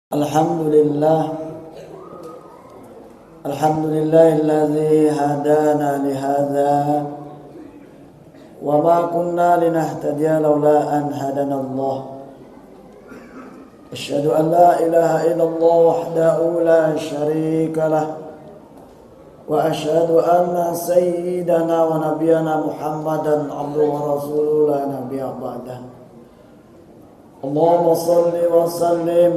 Alhamdulillah Alhamdulillahilladzi hadana lihadza wa ma kunna linahtadiya laula an hadanallah. Asyhadu an la ilaha illallah wahdahu la syarika lah wa asyhadu anna sayyidana wa nabiyyana Muhammadan abduhu wa rasuluhu la nabiyya ba'dah. Allahumma shalli wa sallim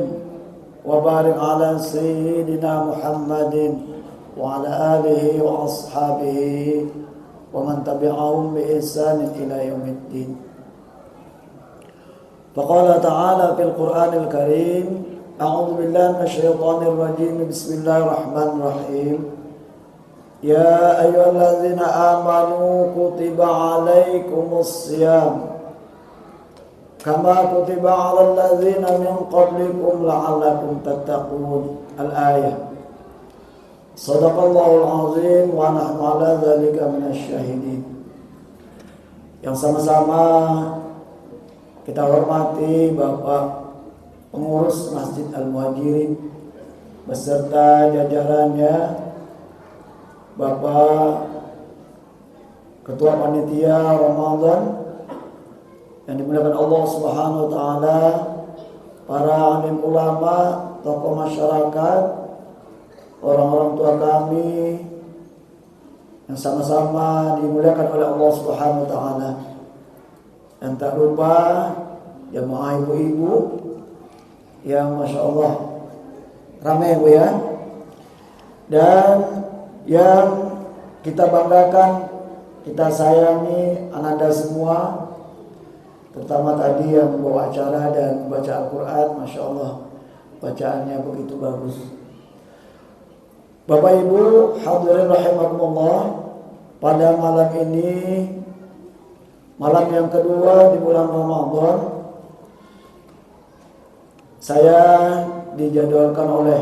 wa barik ala sayyidina Muhammadin wa ala alihi wa ashabihi wa man tabi'ahum bi ihsan ila yaumiddin. Faqala ta'ala fil Qur'anil Karim, a'udzu billahi minasyaitonir rajim, bismillahirrahmanirrahim. Ya ayyuhalladzina amanu kutiba alaikumus shiyam kama kutiba 'alal ladzina min qablikum la'allakum tattaqun. Al-ayah. Shadaqallahul 'azim wa nahnu 'ala dzalika minasyahidin. Yang sama-sama kita hormati Bapak pengurus Masjid Al-Muhajirin beserta jajarannya, Bapak Ketua Panitia Ramadan yang dimuliakan Allah Subhanahu wa taala, para alim ulama, tokoh masyarakat, orang-orang tua kami yang sama-sama dimuliakan oleh Allah Subhanahu wa taala. Dan tak lupa jemaah ibu-ibu yang Masya Allah ramai Bu ya. Dan yang kita banggakan, kita sayangi ananda semua, terutama tadi yang membawa acara dan baca Al-Quran, Masya Allah bacaannya begitu bagus. Bapak Ibu hadirin rahimakumullah, pada malam ini, malam yang kedua di bulan Ramadan, saya dijadwalkan oleh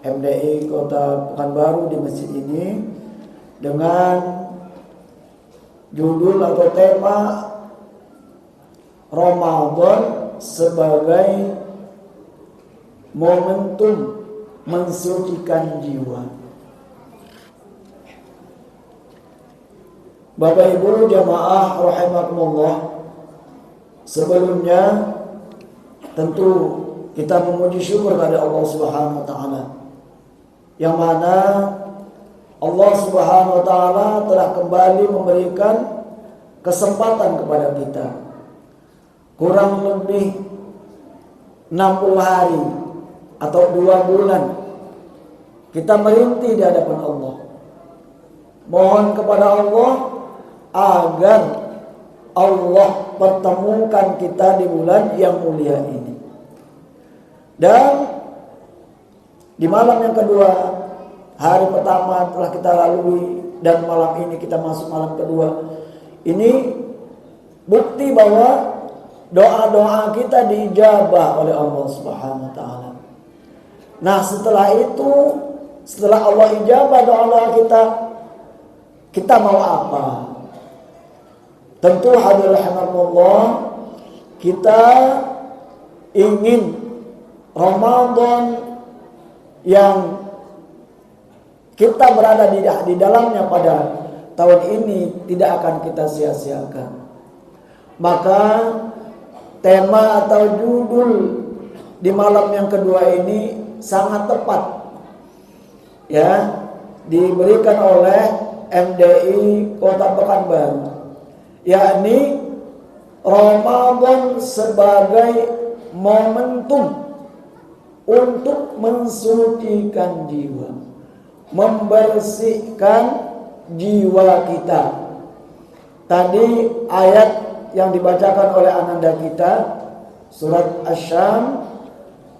MDI Kota Pekanbaru di masjid ini dengan judul atau tema Ramadan sebagai momentum mensucikan jiwa. Bapak Ibu jamaah rahimakumullah, sebelumnya tentu kita memuji syukur kepada Allah Subhanahu wa taala, yang mana Allah Subhanahu wa taala telah kembali memberikan kesempatan kepada kita kurang lebih 60 hari atau 2 bulan kita merintih di hadapan Allah. Mohon kepada Allah agar Allah pertemukan kita di bulan yang mulia ini. Dan di malam yang kedua, hari pertama telah kita lalui dan malam ini kita masuk malam kedua. Ini bukti bahwa doa-doa kita diijabah oleh Allah Subhanahu wa taala. Nah, setelah itu, setelah Allah ijabah doa-doa kita mau apa? Tentu hadirin rahimakumullah, kita ingin Ramadan yang kita berada di dalamnya pada tahun ini tidak akan kita sia-siakan. Maka tema atau judul di malam yang kedua ini sangat tepat, ya, diberikan oleh MDI Kota Pekanbaru, yakni Ramadan sebagai momentum untuk mensucikan jiwa, membersihkan jiwa kita. Tadi ayat yang dibacakan oleh ananda kita, surat Asy-Syam,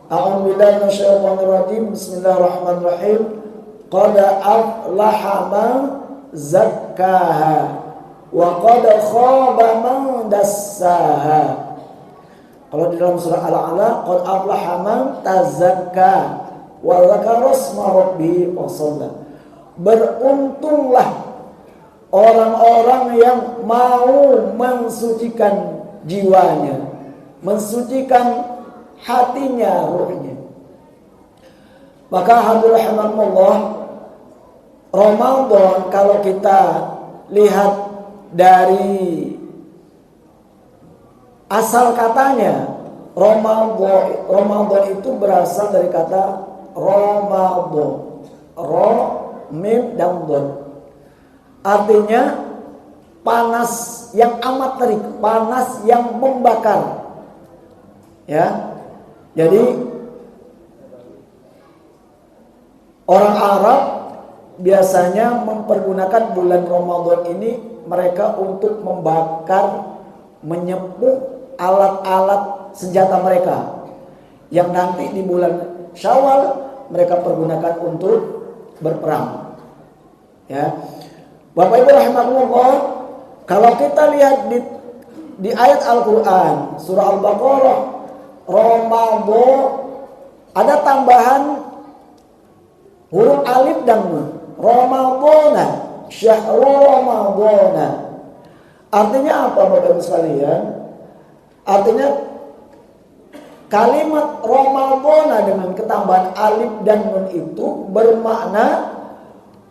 a'udzu billahi minasyaitonir rajim, bismillahirrahmanirrahim, qad aflaha man zakkaha wa qad khaba man dassaha. Kalau di dalam surah Al-A'la, qad aflaha man tazakka wa dzakara isma rabbih wa shalla. Beruntunglah orang-orang yang mau mensucikan jiwanya, mensucikan hatinya, ruhnya. Maka hadirin rahimakumullah, Ramadan kalau kita lihat dari asal katanya, Ramadan itu berasal dari kata Ramadan, Ro, Mim, dan Don. Artinya panas yang amat terik, panas yang membakar. Ya, jadi orang Arab biasanya mempergunakan bulan Ramadan ini mereka untuk membakar, menyepuk alat-alat senjata mereka yang nanti di bulan Syawal mereka pergunakan untuk berperang. Ya, Bapak Ibu rahimakumullah, kalau kita lihat di ayat Al-Quran surah Al-Baqarah, Ramadan ada tambahan huruf alif dan nun. Ramadana, syahrul Ramadana. Artinya apa Bapak Ibu sekalian? Artinya kalimat Ramadana dengan ketambahan alif dan nun itu bermakna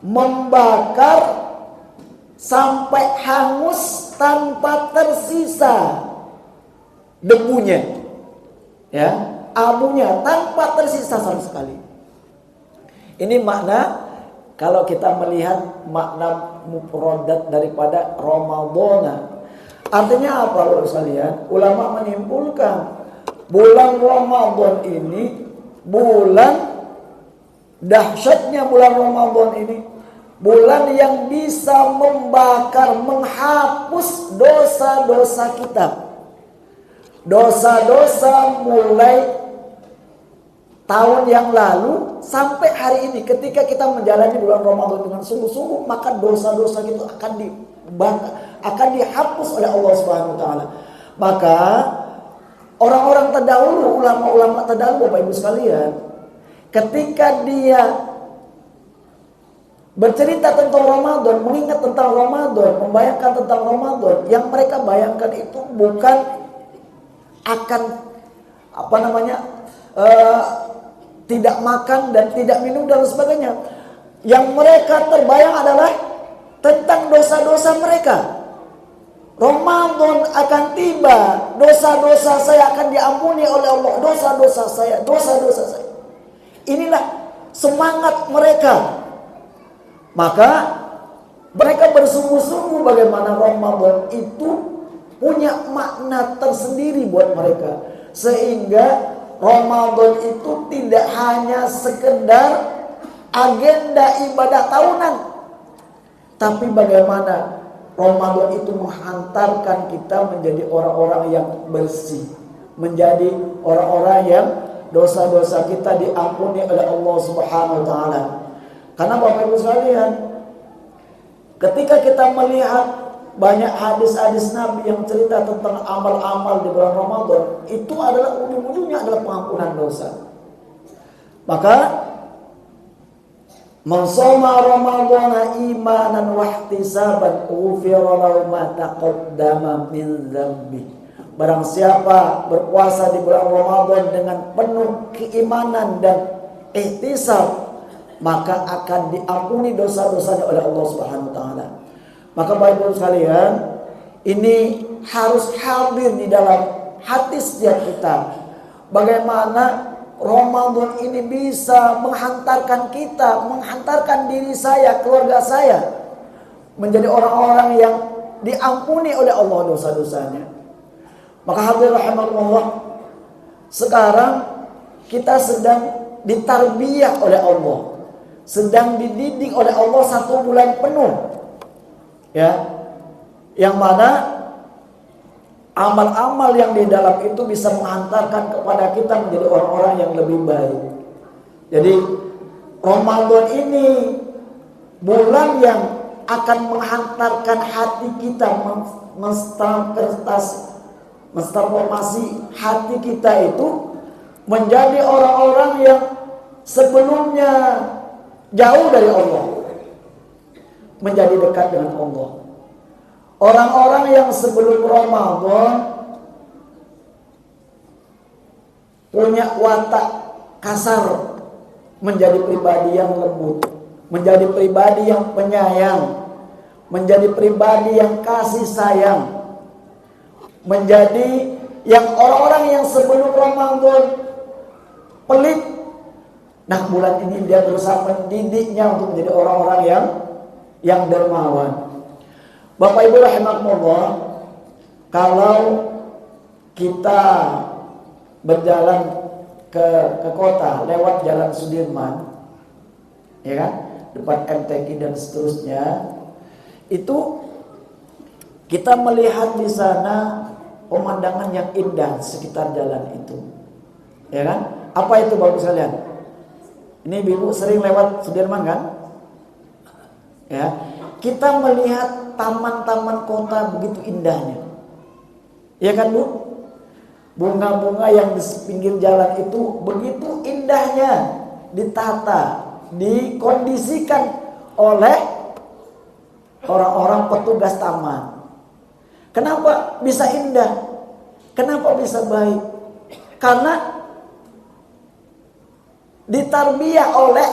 membakar sampai hangus tanpa tersisa debunya, ya, abunya tanpa tersisa sama sekali. Ini makna kalau kita melihat makna mufradat daripada Ramadana. Artinya apa Bapak sekalian? Ulama menyimpulkan bulan Ramadan ini bulan dahsyatnya bulan Ramadan ini bulan yang bisa membakar, menghapus dosa-dosa kita. Dosa-dosa mulai tahun yang lalu sampai hari ini, ketika kita menjalani bulan Ramadan dengan sungguh-sungguh, maka dosa-dosa itu akan dibakar, akan dihapus oleh Allah Subhanahu wa taala. Maka orang-orang terdahulu, ulama-ulama terdahulu Bapak Ibu sekalian, ketika dia bercerita tentang Ramadan, mengingat tentang Ramadan, membayangkan tentang Ramadan, yang mereka bayangkan itu bukan akan tidak makan dan tidak minum dan sebagainya. Yang mereka terbayang adalah tentang dosa-dosa mereka. Ramadan akan tiba, dosa-dosa saya akan diampuni oleh Allah, dosa-dosa saya. Inilah semangat mereka. Maka mereka bersungguh-sungguh bagaimana Ramadan itu punya makna tersendiri buat mereka. Sehingga Ramadan itu tidak hanya sekedar agenda ibadah tahunan, tapi bagaimana Ramadan itu menghantarkan kita menjadi orang-orang yang bersih, menjadi orang-orang yang dosa-dosa kita diampuni oleh Allah Subhanahu wa taala. Karena Bapak Ibu sekalian, ketika kita melihat banyak hadis-hadis Nabi yang cerita tentang amal-amal di bulan Ramadan, itu adalah ujung-ujungnya adalah pengampunan dosa. Maka man shoma Ramadhana imanan wa ihtisaban ghufira lahu ma taqaddama min dzambi. Barang siapa berpuasa di bulan Ramadan dengan penuh keimanan dan ihtisab, maka akan diampuni dosa-dosanya oleh Allah Subhanahu wa taala. Maka Bapak Ibu sekalian, ini harus hadir di dalam hati setiap kita. Bagaimana Ramadan ini bisa menghantarkan kita, menghantarkan diri saya, keluarga saya menjadi orang-orang yang diampuni oleh Allah dosa-dosanya. Maka hadirin rahimakumullah, sekarang kita sedang ditarbiyah oleh Allah, sedang dididik oleh Allah 1 bulan penuh, ya, yang mana amal-amal yang di dalam itu bisa menghantarkan kepada kita menjadi orang-orang yang lebih baik. Jadi Ramadan ini bulan yang akan menghantarkan hati kita, mentransformasi hati kita itu menjadi orang-orang yang sebelumnya jauh dari Allah, menjadi dekat dengan Allah. Orang-orang yang sebelum Ramadan punya watak kasar, menjadi pribadi yang lembut, menjadi pribadi yang penyayang, menjadi pribadi yang kasih sayang, menjadi yang orang-orang yang sebelum Ramadan pelit. Nah, bulan ini dia berusaha mendidiknya untuk menjadi orang-orang yang dermawan. Bapak Ibu rahimakumullah, kalau kita berjalan ke kota lewat Jalan Sudirman, ya kan, depan MTQ dan seterusnya, itu kita melihat di sana pemandangan yang indah sekitar jalan itu, ya kan? Apa itu bagus sekalian? Ini ibu sering lewat Sudirman kan? Ya, kita melihat taman-taman kota begitu indahnya, ya kan Bu? Bunga-bunga yang di pinggir jalan itu begitu indahnya ditata, dikondisikan oleh orang-orang petugas taman. Kenapa bisa indah? Kenapa bisa baik? Karena ditarbiyah oleh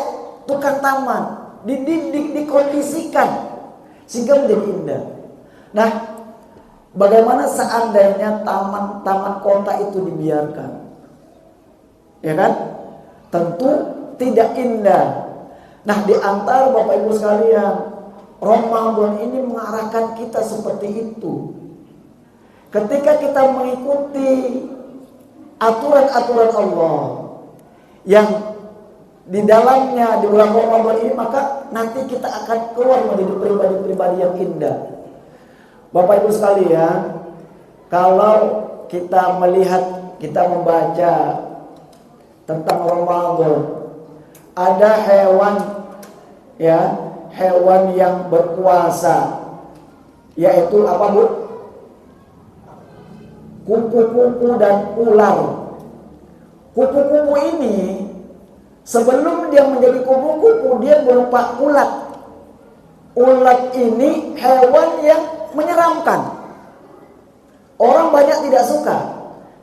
tukang taman, dididik, dikondisikan sehingga menjadi indah. Nah, bagaimana seandainya taman-taman kota itu dibiarkan? Ya kan? Tentu tidak indah. Nah, di antara Bapak Ibu sekalian, Ramadan ini mengarahkan kita seperti itu. Ketika kita mengikuti aturan-aturan Allah yang di dalamnya di bulan Ramadan ini, maka nanti kita akan keluar menjadi pribadi-pribadi yang indah. Bapak Ibu sekalian, kalau kita melihat, kita membaca tentang Ramadan, ada hewan, ya, hewan yang berkuasa, yaitu apa Bu? Kupu-kupu dan ular. Kupu-kupu ini sebelum dia menjadi kupu-kupu, dia berupa ulat. Ulat ini hewan yang menyeramkan. Orang banyak tidak suka.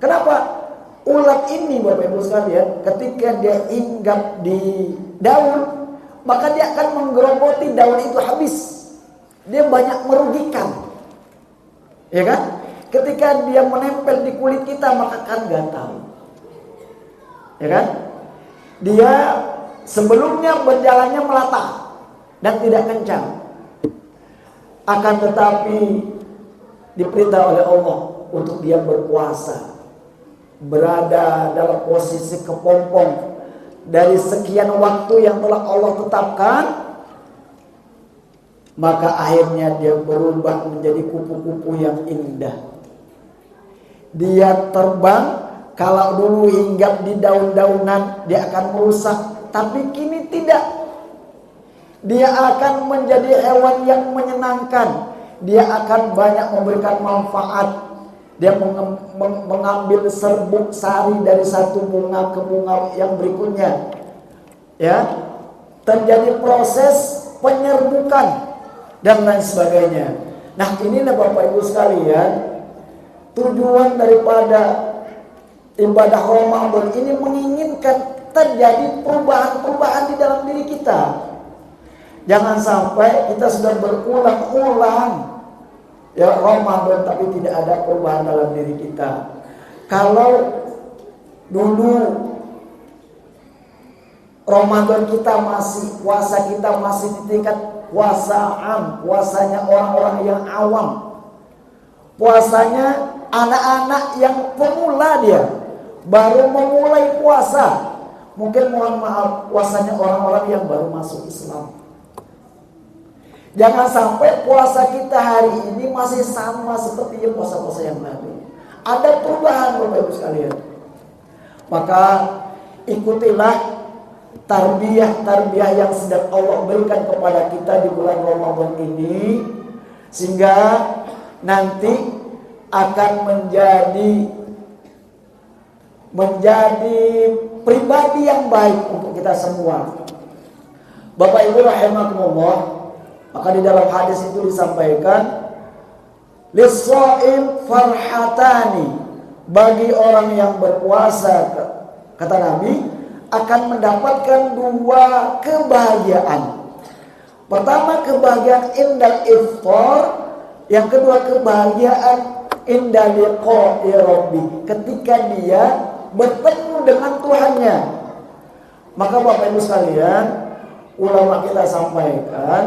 Kenapa? Ulat ini Bapak Ibu sekalian, ketika dia hinggap di daun, maka dia akan menggerogoti daun itu habis. Dia banyak merugikan. Ya kan? Ketika dia menempel di kulit kita, maka akan gatal. Ya kan? Dia sebelumnya berjalannya melata dan tidak kencang. Akan tetapi diperintah oleh Allah untuk dia berpuasa, berada dalam posisi kepompong dari sekian waktu yang telah Allah tetapkan, maka akhirnya dia berubah menjadi kupu-kupu yang indah. Dia terbang, kalau dulu hinggap di daun-daunan dia akan merusak, tapi kini tidak. Dia akan menjadi hewan yang menyenangkan. Dia akan banyak memberikan manfaat. Dia mengambil serbuk sari dari satu bunga ke bunga yang berikutnya. Ya, terjadi proses penyerbukan dan lain sebagainya. Nah, inilah Bapak Ibu sekalian, tujuan daripada ibadah Ramadan ini menginginkan terjadi perubahan-perubahan di dalam diri kita. Jangan sampai kita sudah berulang-ulang ya Ramadan tapi tidak ada perubahan dalam diri kita. Kalau dulu Ramadan kita masih, puasa kita masih di tingkat puasa am, puasanya orang-orang yang awam, puasanya anak-anak yang pemula, dia baru memulai puasa. Mungkin mohon maaf, puasanya orang-orang yang baru masuk Islam. Jangan sampai puasa kita hari ini masih sama seperti yang puasa-puasa yang lalu. Ada perubahan Bapak Ibu sekalian. Maka ikutilah tarbiyah yang sedang Allah berikan kepada kita di bulan Ramadan ini, sehingga nanti akan menjadi pribadi yang baik untuk kita semua. Bapak Ibu rahimakumullah, maka di dalam hadis itu disampaikan, lis-shaim farhatani, bagi orang yang berpuasa, kata Nabi, akan mendapatkan dua kebahagiaan. Pertama, kebahagiaan indal iftar, yang kedua kebahagiaan indal liqa'i rabbi, ketika dia bertemu dengan Tuhannya. Maka Bapak Ibu sekalian, ulama kita sampaikan,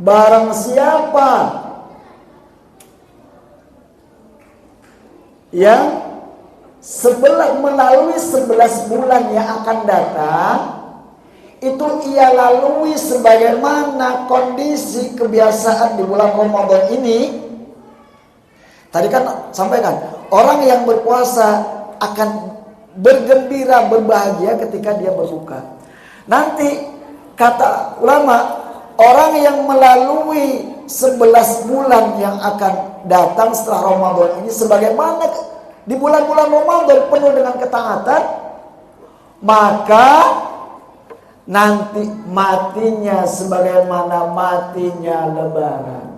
barang siapa yang melalui 11 bulan yang akan datang, itu ia lalui sebagaimana kondisi kebiasaan di bulan Ramadan ini. Tadi kan sampaikan, orang yang berpuasa akan bergembira, berbahagia ketika dia berbuka. Nanti kata ulama, orang yang melalui 11 bulan yang akan datang setelah Ramadan ini, sebagaimana di bulan-bulan Ramadan penuh dengan ketaatan, maka nanti matinya sebagaimana matinya Lebaran,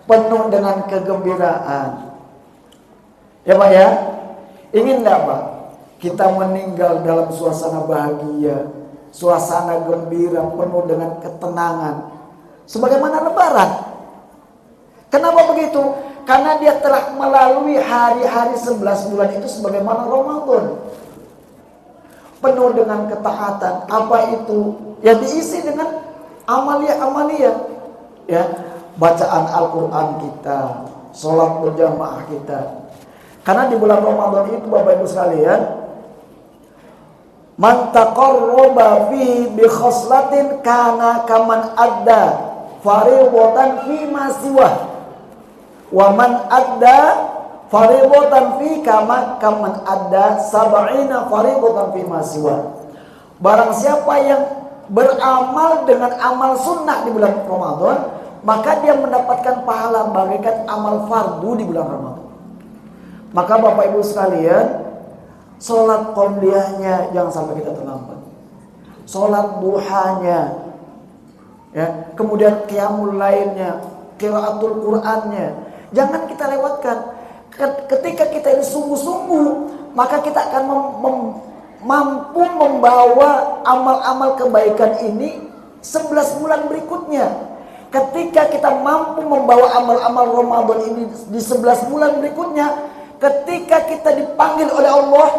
penuh dengan kegembiraan. Ya Pak ya, ingin enggak Pak kita meninggal dalam suasana bahagia, suasana gembira, penuh dengan ketenangan, sebagaimana Lebaran? Kenapa begitu? Karena dia telah melalui hari-hari 11 bulan itu sebagaimana Ramadan, penuh dengan ketaatan. Apa itu? Ya diisi dengan amalia-amalia, ya, bacaan Al-Quran kita, sholat berjamaah kita. Karena di bulan Ramadan itu Bapak Ibu sekalian, man taqarraba fihi bi khoslatin kana kaman adda fariidatan fi ma siwah, wa man adda fariidatan fi kaman adda sab'ina fariidatan fi ma siwah. Barang siapa yang beramal dengan amal sunnah di bulan Ramadan, maka dia mendapatkan pahala bagaikan amal fardu di bulan Ramadan. Maka Bapak Ibu sekalian, sholat qomliyahnya jangan sampai kita terlambat. Sholat duhanya, ya, kemudian qiyamul lailnya, qiraatul Qur'annya, jangan kita lewatkan. Ketika kita ini sungguh-sungguh, maka kita akan mampu membawa amal-amal kebaikan ini 11 bulan berikutnya. Ketika kita mampu membawa amal-amal Ramadan ini di 11 bulan berikutnya, ketika kita dipanggil oleh Allah,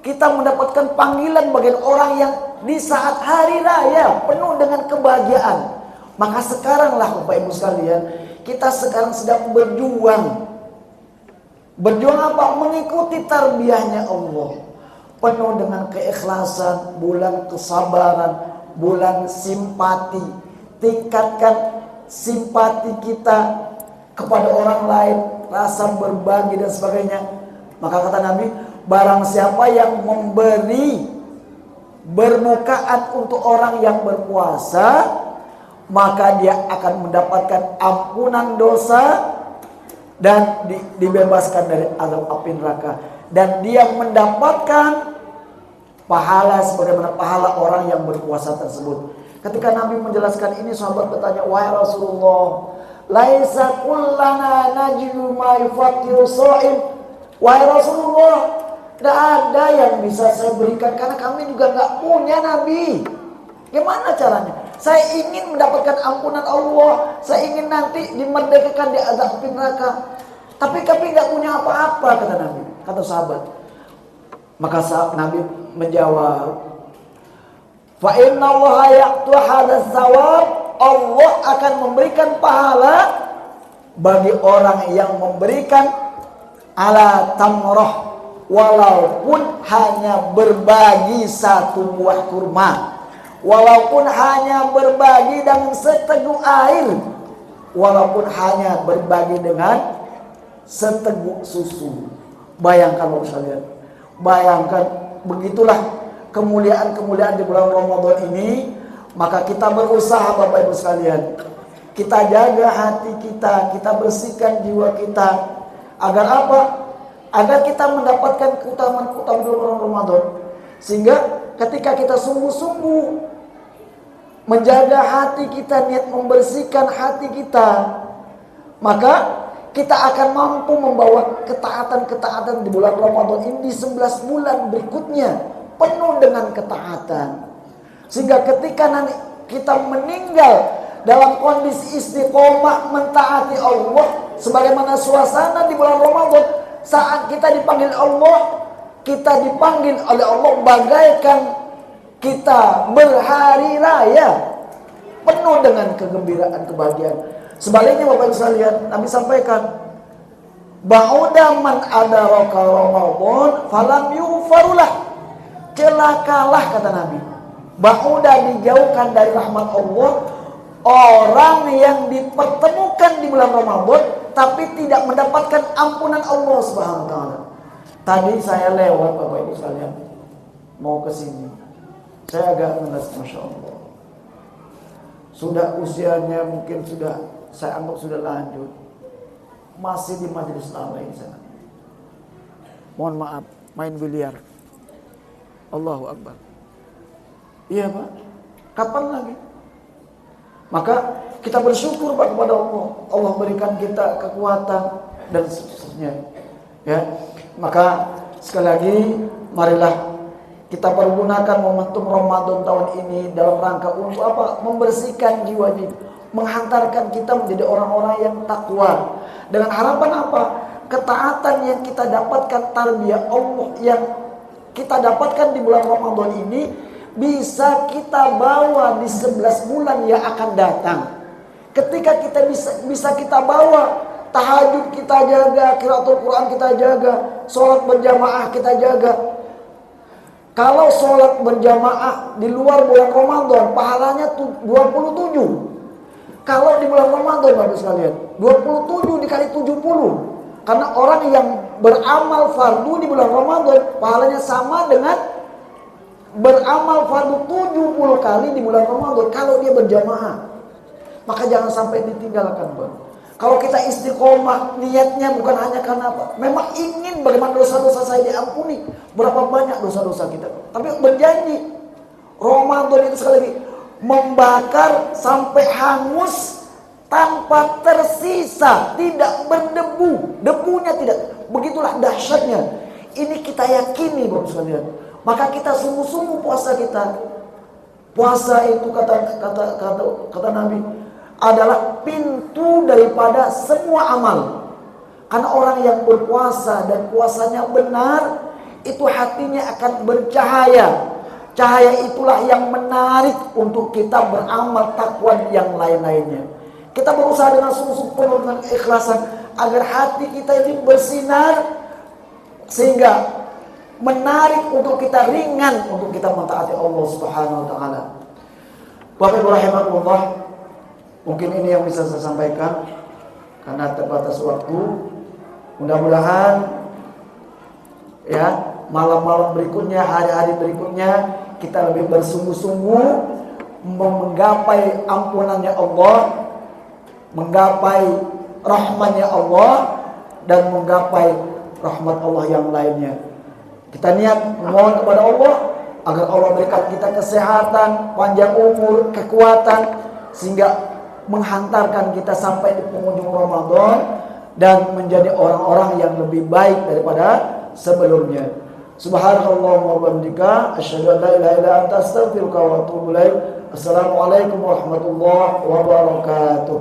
kita mendapatkan panggilan bagian orang yang di saat hari raya penuh dengan kebahagiaan. Maka sekaranglah Bapak Ibu sekalian, kita sekarang sedang berjuang. Berjuang apa? Mengikuti tarbiyahnya Allah, penuh dengan keikhlasan, bulan kesabaran, bulan simpati. Tingkatkan simpati kita kepada orang lain, rasa berbagi dan sebagainya. Maka kata Nabi, barang siapa yang memberi berbukaan untuk orang yang berpuasa, maka dia akan mendapatkan ampunan dosa dan dibebaskan dari azab api neraka, dan dia mendapatkan pahala sebagaimana pahala orang yang berpuasa tersebut. Ketika Nabi menjelaskan ini, sahabat bertanya, wahai Rasulullah, laisa kullana najidu ma yufattiru shaim. Wahai Rasulullah, tidak ada yang bisa saya berikan karena kami juga nggak punya Nabi. Gimana caranya? Saya ingin mendapatkan ampunan Allah, saya ingin nanti dimerdekakan di azab neraka, tapi kami nggak punya apa-apa, kata Nabi, kata sahabat. Maka Nabi menjawab, fa inna Allaha ya'tu hadzal thawab, Allah akan memberikan pahala bagi orang yang memberikan ala tamrah, walaupun hanya berbagi satu buah kurma, walaupun hanya berbagi dengan seteguk air, walaupun hanya berbagi dengan seteguk susu. Bayangkan Bapak sekalian, bayangkan, begitulah kemuliaan-kemuliaan di bulan Ramadan ini. Maka kita berusaha Bapak Ibu sekalian, kita jaga hati kita, kita bersihkan jiwa kita. Agar apa? Agar kita mendapatkan keutamaan-keutamaan di bulan Ramadan. Sehingga ketika kita sungguh-sungguh menjaga hati kita, niat membersihkan hati kita, maka kita akan mampu membawa ketaatan-ketaatan di bulan Ramadan ini di 11 bulan berikutnya penuh dengan ketaatan. Sehingga ketika nanti kita meninggal dalam kondisi istiqomah mentaati Allah, sebagaimana suasana di bulan Ramadan saat kita dipanggil Allah, kita dipanggil oleh Allah bagaikan kita berhari raya penuh dengan kegembiraan, kebahagiaan. Sebaliknya Bapak Ibu sekalian, Nabi sampaikan, ba'uda man adaraka Ramadan falam yughfarulah. Celakalah kata Nabi, ba'uda dijauhkan dari rahmat Allah orang yang dipertemukan di bulan Ramadan tapi tidak mendapatkan ampunan Allah Subhanahu wa taala. Tadi saya lewat Bapak Ibu sekalian mau ke sini. Saya agak ngenes, Masya Allah. Sudah usianya mungkin sudah saya anggap sudah lanjut, masih di majelis lain sana. Mohon maaf, main biliar. Allahu Akbar. Iya Pak, kapan lagi? Maka kita bersyukur Pak kepada Allah. Allah berikan kita kekuatan dan seterusnya. Ya, maka sekali lagi marilah kita pergunakan momentum Ramadan tahun ini dalam rangka untuk apa? Membersihkan jiwa ini, menghantarkan kita menjadi orang-orang yang takwa. Dengan harapan apa? Ketaatan yang kita dapatkan, tarbiyah Allah yang kita dapatkan di bulan Ramadan ini bisa kita bawa di 11 bulan yang akan datang. Ketika kita bisa kita bawa, tahajud kita jaga, qiraatul Quran kita jaga, sholat berjamaah kita jaga. Kalau sholat berjamaah di luar bulan Ramadan, pahalanya 27. Kalau di bulan Ramadan, Bapak sekalian, 27 dikali 70. Karena orang yang beramal fardu di bulan Ramadan, pahalanya sama dengan beramal fardu 70 kali di bulan Ramadan. Kalau dia berjamaah, maka jangan sampai ditinggalkan, Bang. Kalau kita istiqomah, niatnya bukan hanya karena apa? Memang ingin bagaimana dosa-dosa saya diampuni. Berapa banyak dosa-dosa kita. Tapi berjanji, Ramadan itu sekali lagi membakar sampai hangus tanpa tersisa, tidak berdebu. Debunya tidak. Begitulah dahsyatnya. Ini kita yakini Bapak sekalian. Maka kita sungguh-sungguh puasa kita. Puasa itu kata Nabi adalah pintu daripada semua amal. Karena orang yang berpuasa dan puasanya benar, itu hatinya akan bercahaya. Cahaya itulah yang menarik untuk kita beramal takwa yang lain-lainnya. Kita berusaha dengan sungguh-sungguh penuh dengan keikhlasan agar hati kita ini bersinar sehingga menarik untuk kita, ringan untuk kita mentaati Allah Subhanahu wa taala. Bapak Ibu rahimakumullah, mungkin ini yang bisa saya sampaikan karena terbatas waktu. Mudah-mudahan ya malam-malam berikutnya, hari-hari berikutnya kita lebih bersungguh-sungguh menggapai ampunannya Allah, menggapai rahmatnya Allah, dan menggapai rahmat Allah yang lainnya. Kita niat memohon kepada Allah agar Allah berikan kita kesehatan, panjang umur, kekuatan, sehingga menghantarkan kita sampai di penghujung Ramadan dan menjadi orang-orang yang lebih baik daripada sebelumnya. Subhanallahumma wa bihamdika asyhadu an la ilaha illa anta astaghfiruka wa atubu ilaik. Assalamualaikum warahmatullahi wabarakatuh.